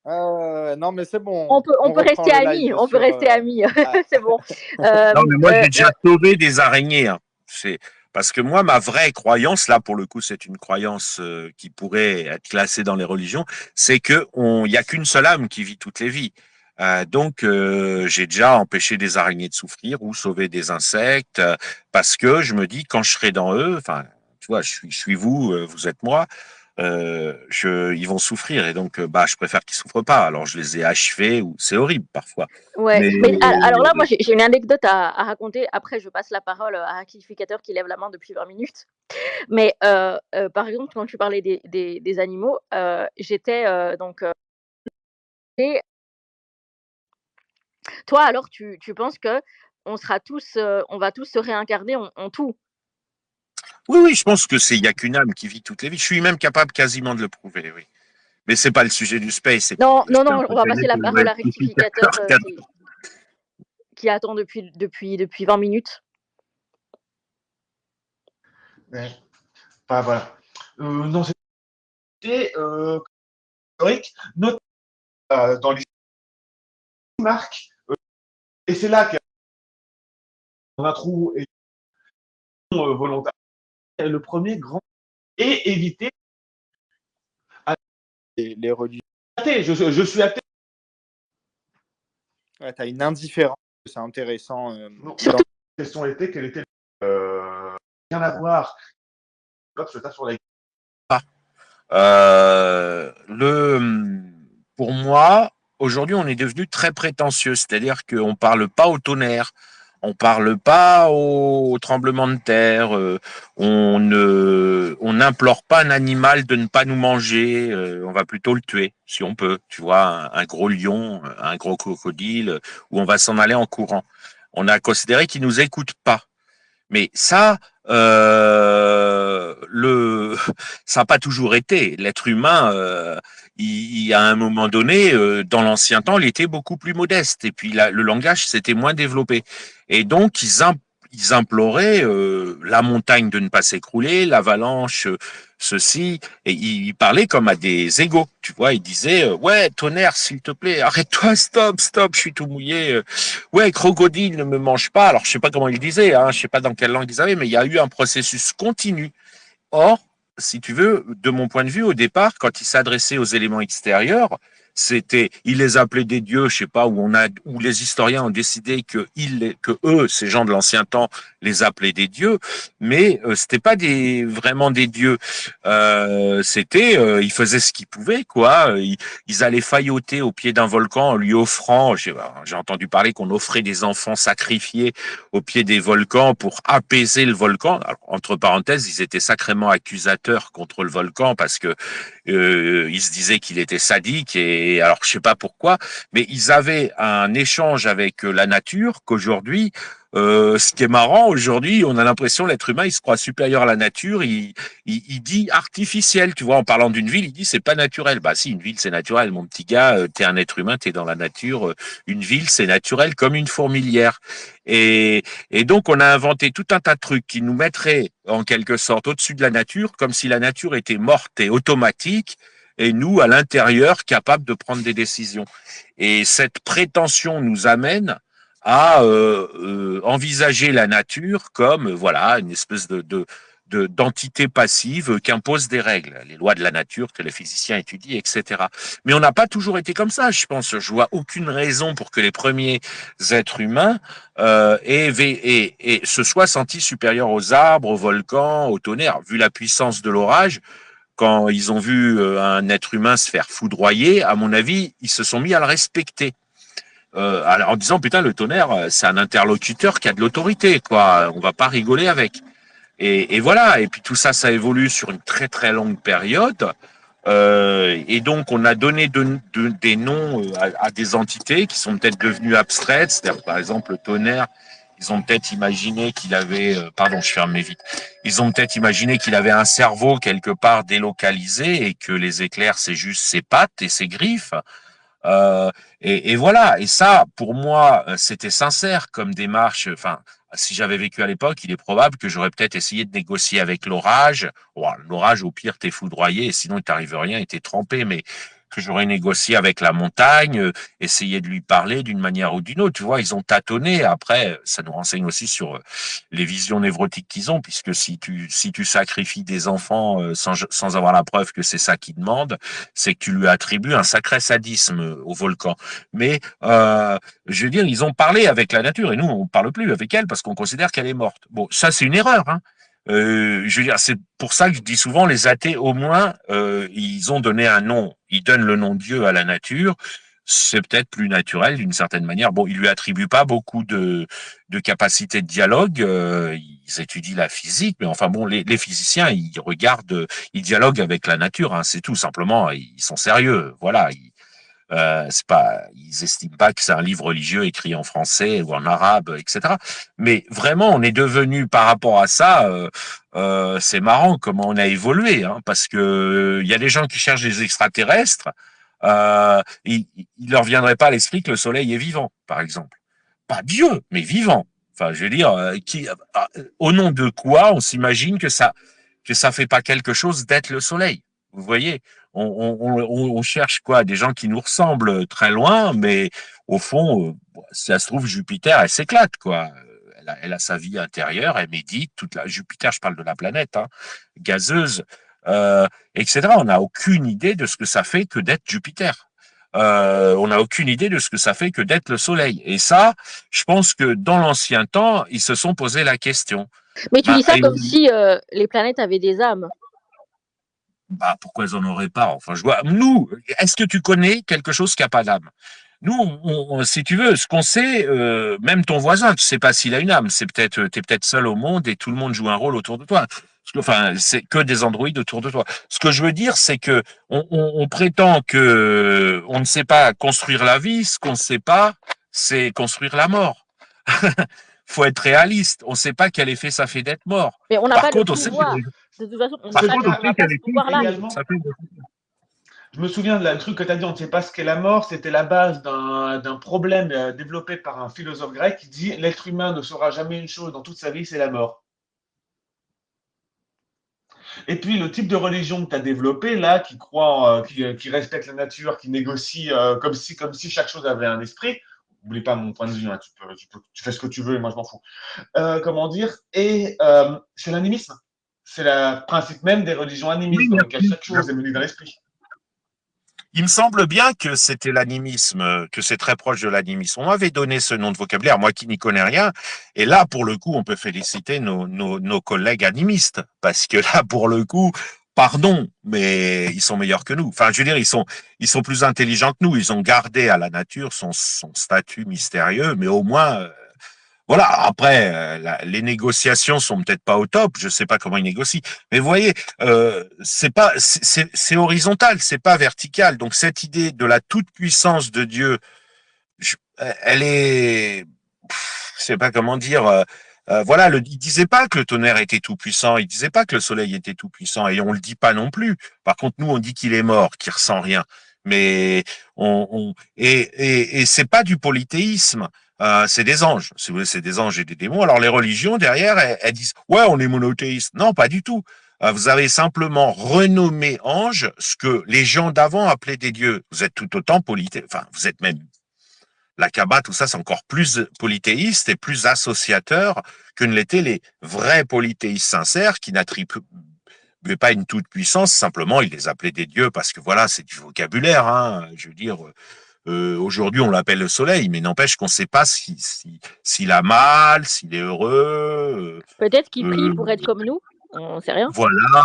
non, mais c'est bon. on peut Reprend rester le amis. live On peut sur. rester amis. Ah, C'est bon. Non, mais moi, j'ai déjà Euh, sauvé des araignées, hein. C'est parce que moi, ma vraie croyance, là, pour le coup, c'est une croyance qui pourrait être classée dans les religions, c'est que il y a qu'une seule âme qui vit toutes les vies. Donc, j'ai déjà empêché des araignées de souffrir ou sauvé des insectes parce que je me dis quand je serai dans eux, enfin, tu vois, je suis vous, vous êtes moi. Ils vont souffrir et donc bah je préfère qu'ils souffrent pas. Alors je les ai achevés ou c'est horrible parfois. ouais. Mais Mais alors là, moi, j'ai une anecdote à raconter. Après, je passe la parole à un rectificateur qui lève la main depuis 20 minutes. Mais par exemple, quand tu parlais des animaux, j'étais donc. Et toi, alors, tu penses que on sera tous, on va tous se réincarner en tout? oui, oui, je pense que il y a qu'une âme qui vit toutes les vies. Je suis même capable quasiment de le prouver, oui. Mais c'est pas le sujet du space. Et puis, Non, non, j'étais un non, peu on va gêné passer la pour le parole à rectificateur rectificateur. qui attend depuis 20 minutes. Ouais. Enfin, voilà. Non, c'était historique, notamment dans les marques. Et c'est là qu'on a trouvé volontaire le premier grand et éviter. les religions. Je suis athée. Ouais, t'as une indifférence. C'est intéressant. Non, Surtout. la question était quelle était rien à voir. Hop, je tape sur la. Pour moi, aujourd'hui, on est devenu très prétentieux, c'est-à-dire qu'on parle pas au tonnerre, on parle pas au tremblement de terre, on n'implore pas un animal de ne pas nous manger, on va plutôt le tuer, si on peut, tu vois, un gros lion, un gros crocodile, ou on va s'en aller en courant. On a considéré qu'il nous écoute pas. Mais ça, ça n'a pas toujours été. L'être humain, à un moment donné, dans l'ancien temps, il était beaucoup plus modeste. Et puis le langage s'était moins développé. Et donc, ils imploraient la montagne de ne pas s'écrouler, l'avalanche, ceci. Et ils parlaient comme à des égaux. Tu vois, ils disaient, ouais, tonnerre, s'il te plaît, arrête-toi, stop, je suis tout mouillé. Ouais, crocodile ne me mange pas. Alors, je sais pas comment ils disaient, hein, je sais pas dans quelle langue ils avaient, mais il y a eu un processus continu. Or, si tu veux, de mon point de vue, au départ, quand il s'adressait aux éléments extérieurs, il les appelait des dieux, je sais pas, où les historiens ont décidé que eux, ces gens de l'ancien temps, les appelaient des dieux, mais c'était pas vraiment des dieux. Ils faisaient ce qu'ils pouvaient, quoi. Ils allaient failloter au pied d'un volcan en lui offrant, j'ai entendu parler qu'on offrait des enfants sacrifiés au pied des volcans pour apaiser le volcan. Alors, entre parenthèses, ils étaient sacrément accusateurs contre le volcan parce que ils se disaient qu'il était sadique et alors je sais pas pourquoi, mais ils avaient un échange avec la nature qu'aujourd'hui, ce qui est marrant aujourd'hui, on a l'impression l'être humain il se croit supérieur à la nature, il dit artificiel, tu vois, en parlant d'une ville, il dit c'est pas naturel. Bah si, une ville c'est naturel, mon petit gars, t'es un être humain, t'es dans la nature, une ville c'est naturel comme une fourmilière. Et donc, on a inventé tout un tas de trucs qui nous mettraient, en quelque sorte, au-dessus de la nature, comme si la nature était morte et automatique, et nous, à l'intérieur, capables de prendre des décisions. Et cette prétention nous amène à envisager la nature comme, voilà, une espèce d'entité passive qui impose des règles, les lois de la nature que les physiciens étudient, etc. Mais on n'a pas toujours été comme ça, je pense. Je vois aucune raison pour que les premiers êtres humains et se soient sentis supérieurs aux arbres, aux volcans, aux tonnerres. Vu la puissance de l'orage, quand ils ont vu un être humain se faire foudroyer, à mon avis, ils se sont mis à le respecter. Alors, en disant, putain, le tonnerre, c'est un interlocuteur qui a de l'autorité, quoi. On va pas rigoler avec. Et voilà, et puis tout ça, ça évolue sur une très très longue période. Et donc, on a donné des noms à des entités qui sont peut-être devenues abstraites. C'est-à-dire, par exemple, le tonnerre, ils ont peut-être imaginé qu'il avait... pardon, je ferme mes vitres. Ils ont peut-être imaginé qu'il avait un cerveau quelque part délocalisé et que les éclairs, c'est juste ses pattes et ses griffes. Et voilà. Et ça, pour moi, c'était sincère comme démarche. Enfin, si j'avais vécu à l'époque, il est probable que j'aurais peut-être essayé de négocier avec l'orage. Bon, l'orage, au pire, t'es foudroyé et sinon, il t'arrive rien et t'es trempé. Mais que j'aurais négocié avec la montagne, essayé de lui parler d'une manière ou d'une autre. Tu vois, ils ont tâtonné. Après, ça nous renseigne aussi sur les visions névrotiques qu'ils ont, puisque si tu sacrifies des enfants sans avoir la preuve que c'est ça qu'ils demandent, c'est que tu lui attribues un sacré sadisme au volcan. Mais je veux dire, ils ont parlé avec la nature et nous, on parle plus avec elle parce qu'on considère qu'elle est morte. Bon, ça, c'est une erreur, hein. Je veux dire, c'est pour ça que je dis souvent, les athées, au moins, ils ont donné un nom, ils donnent le nom Dieu à la nature. C'est peut-être plus naturel d'une certaine manière. Bon, ils lui attribuent pas beaucoup de capacité de dialogue. Ils étudient la physique, mais enfin bon, les physiciens, ils regardent, ils dialoguent avec la nature. Hein, c'est tout simplement. Ils sont sérieux. Voilà. Ils estiment pas que c'est un livre religieux écrit en français ou en arabe, etc. Mais vraiment, on est devenu par rapport à ça, c'est marrant comment on a évolué, hein, parce que il y a des gens qui cherchent des extraterrestres, il leur viendrait pas à l'esprit que le Soleil est vivant, par exemple. Pas Dieu, mais vivant. Enfin, je veux dire, au nom de quoi on s'imagine que ça fait pas quelque chose d'être le Soleil. Vous voyez, on cherche quoi? Des gens qui nous ressemblent très loin, mais au fond, si ça se trouve, Jupiter, elle s'éclate, quoi. Elle a sa vie intérieure, elle médite, Jupiter, je parle de la planète, hein, gazeuse, etc. On n'a aucune idée de ce que ça fait que d'être Jupiter. On n'a aucune idée de ce que ça fait que d'être le Soleil. Et ça, je pense que dans l'ancien temps, ils se sont posé la question. Mais tu dis ça comme si les planètes avaient des âmes. Bah, pourquoi ils en auraient pas? Enfin, je vois. Nous, est-ce que tu connais quelque chose qui a pas d'âme? Nous, si tu veux, ce qu'on sait, même ton voisin, tu sais pas s'il a une âme. T'es peut-être seul au monde et tout le monde joue un rôle autour de toi. Enfin, c'est que des androïdes autour de toi. Ce que je veux dire, c'est que on prétend que on ne sait pas construire la vie. Ce qu'on ne sait pas, c'est construire la mort. Faut être réaliste. On ne sait pas quel effet ça fait d'être mort. Mais on n'a Par pas le contre, on sait pouvoir. que, De toute façon, on C'est dit par pas contre, on qu'on ça. sait n'a pas quel ce effet pouvoir-là. Également, ça fait. je me souviens de la truc que tu as dit, on ne sait pas ce qu'est la mort, c'était la base d'un problème développé par un philosophe grec qui dit l'être humain ne saura jamais une chose dans toute sa vie, c'est la mort. Et puis le type de religion que tu as développé là, qui croit, qui respecte la nature, qui négocie comme si chaque chose avait un esprit, n'oublie pas mon point de vue, hein, tu fais ce que tu veux et moi je m'en fous. Comment dire, et c'est l'animisme. C'est le principe même des religions Oui, animistes dans lesquelles merci. chaque chose est menée dans l'esprit. Il me semble bien que c'était l'animisme, que c'est très proche de l'animisme. On m'avait donné ce nom de vocabulaire, moi qui n'y connais rien. Et là, pour le coup, on peut féliciter nos collègues animistes. Parce que là, pour le coup, pardon, mais ils sont meilleurs que nous. Enfin, je veux dire, ils sont plus intelligents que nous. Ils ont gardé à la nature son statut mystérieux, mais au moins, voilà, après, les négociations sont peut-être pas au top, je sais pas comment ils négocient, mais vous voyez, c'est horizontal, c'est pas vertical. Donc cette idée de la toute puissance de Dieu, elle est, je sais pas comment dire. Voilà, il disait pas que le tonnerre était tout puissant, il disait pas que le soleil était tout puissant, et on le dit pas non plus. Par contre, nous, on dit qu'il est mort, qu'il ressent rien. Mais et c'est pas du polythéisme. C'est des anges, si vous voulez, c'est des anges et des démons. Alors les religions derrière, elles disent ouais, on est monothéiste. Non, pas du tout. Vous avez simplement renommé ange ce que les gens d'avant appelaient des dieux. Vous êtes tout autant polythéiste. Enfin, vous êtes même la Kabbale, tout ça, c'est encore plus polythéiste et plus associateur que ne l'étaient les vrais polythéistes sincères qui n'attribuaient pas une toute puissance. Simplement, ils les appelaient des dieux parce que voilà, c'est du vocabulaire. Hein. Je veux dire. Aujourd'hui, on l'appelle le soleil, mais n'empêche qu'on ne sait pas s'il a mal, s'il est heureux. Peut-être qu'ils prient pour être comme nous. On sait rien. Voilà,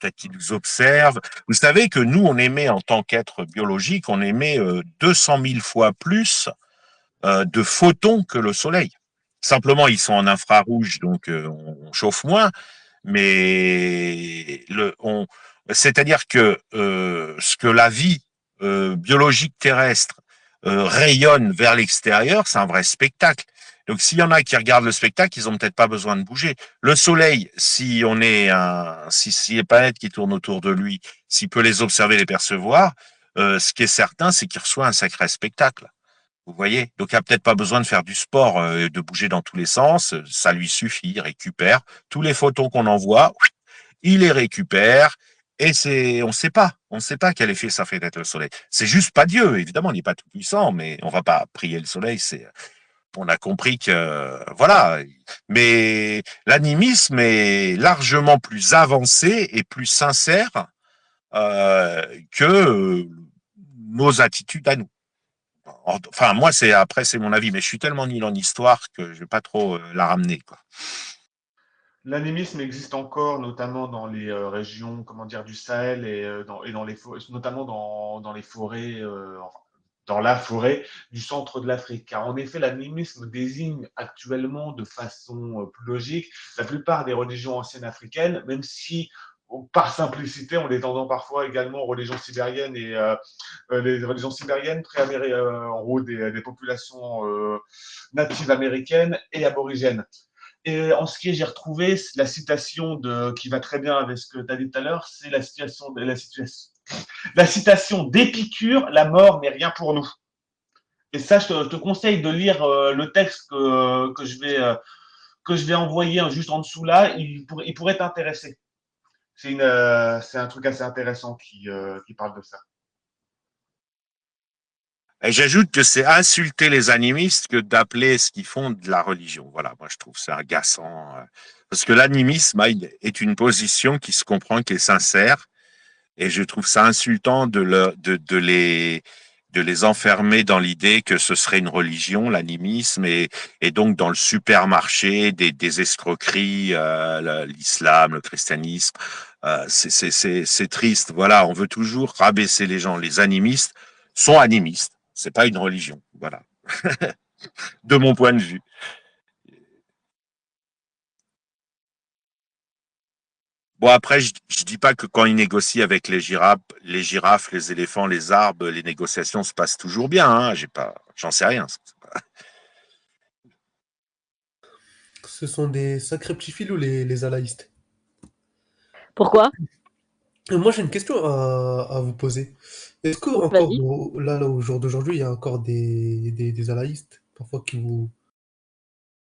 peut-être qu'il nous observe. Vous savez que nous, on émet en tant qu'être biologique, on émet 200 000 fois plus de photons que le soleil. Simplement, ils sont en infrarouge, donc on chauffe moins, mais c'est-à-dire que ce que la vie biologique terrestre rayonne vers l'extérieur, c'est un vrai spectacle. Donc s'il y en a qui regardent le spectacle, ils ont peut-être pas besoin de bouger. Le soleil, si les planètes qui tournent autour de lui, s'il peut les observer, les percevoir, ce qui est certain, c'est qu'il reçoit un sacré spectacle. Vous voyez? Donc il n'y a peut-être pas besoin de faire du sport, de bouger dans tous les sens, ça lui suffit, il récupère tous les photons qu'on envoie, il les récupère, et on sait pas quel effet ça fait d'être le soleil. C'est juste pas Dieu, évidemment, il n'est pas tout puissant, mais on va pas prier le soleil, on a compris que, voilà. Mais l'animisme est largement plus avancé et plus sincère, que nos attitudes à nous. Enfin, moi, c'est mon avis, mais je suis tellement nul en histoire que je vais pas trop la ramener, quoi. L'animisme existe encore, notamment dans les régions, comment dire, du Sahel et dans les notamment dans les forêts, enfin, dans la forêt du centre de l'Afrique. Car en effet, l'animisme désigne actuellement de façon plus logique la plupart des religions anciennes africaines, même si par simplicité, on les tendant parfois également aux religions sibériennes et les religions sibériennes, en gros des populations natives américaines et aborigènes. Et en ce qui est, j'ai retrouvé la citation qui va très bien avec ce que tu as dit tout à l'heure, c'est la citation d'Épicure, la mort n'est rien pour nous. Et ça, je te conseille de lire le texte que je vais envoyer juste en dessous là, il pourrait t'intéresser. C'est un truc assez intéressant qui parle de ça. Et j'ajoute que c'est insulter les animistes que d'appeler ce qu'ils font de la religion. Voilà, moi je trouve ça agaçant. Parce que l'animisme est une position qui se comprend, qui est sincère. Et je trouve ça insultant de les enfermer dans l'idée que ce serait une religion, l'animisme, et donc dans le supermarché des escroqueries, l'islam, le christianisme. C'est triste. Voilà, on veut toujours rabaisser les gens. Les animistes sont animistes. C'est pas une religion. Voilà, de mon point de vue. Bon, après, je dis pas que quand ils négocient avec les girafes, les éléphants, les arbres, les négociations se passent toujours bien. Hein. J'en sais rien. Ce sont des sacrés petits filous, les alaïstes. Pourquoi? Moi, j'ai une question à vous poser. Est-ce que Oui, encore vas-y. là, au jour d'aujourd'hui, il y a encore des alaïstes, parfois qui vous